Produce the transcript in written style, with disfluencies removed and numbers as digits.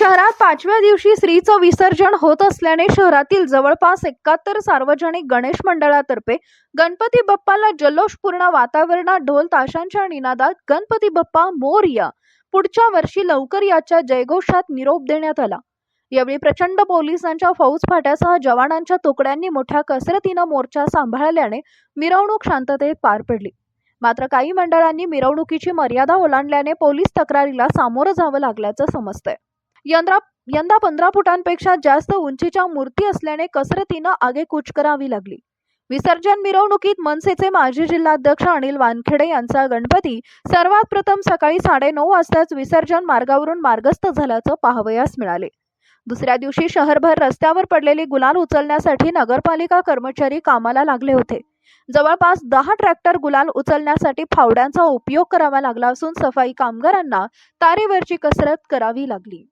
शहरात 5व्या दिवशी श्रीचं विसर्जन होत असल्याने शहरातील जवळपास 71 सार्वजनिक गणेश मंडळातर्फे गणपती बाप्पाला जल्लोषपूर्ण वातावरणात ढोल ताशांच्या निनादात गणपती बाप्पा मोरया पुढच्या वर्षी लवकर याच्या जयघोषात निरोप देण्यात आला। यावेळी प्रचंड पोलिसांच्या फौजफाट्यासह जवानांच्या तुकड्यांनी मोठ्या कसरतीनं मोर्चा सांभाळल्याने मिरवणूक शांततेत पार पडली। मात्र काही मंडळांनी मिरवणुकीची मर्यादा ओलांडल्याने पोलीस तक्रारीला सामोरं जावं लागल्याचं समजतंय। यंदा 15 फुटांपेक्षा जास्त उंचीच्या मूर्ती असल्याने कसरतीनं आगेकूच करावी लागली। विसर्जन मिरवणुकीत मनसेचे माजी जिल्हाध्यक्ष अनिल वानखेडे यांचा गणपती सर्वात प्रथम सकाळी 9:30 वाजताच विसर्जन मार्गावरून मार्गस्थ झाल्याचं पाहावयास मिळाले। दुसऱ्या दिवशी शहरभर रस्त्यावर पडलेली गुलाल उचलण्यासाठी नगरपालिका कर्मचारी कामाला लागले होते। जवळपास 10 ट्रॅक्टर गुलाल उचलण्यासाठी फावड्यांचा उपयोग करावा लागला असून सफाई कामगारांना तारेवरची कसरत करावी लागली।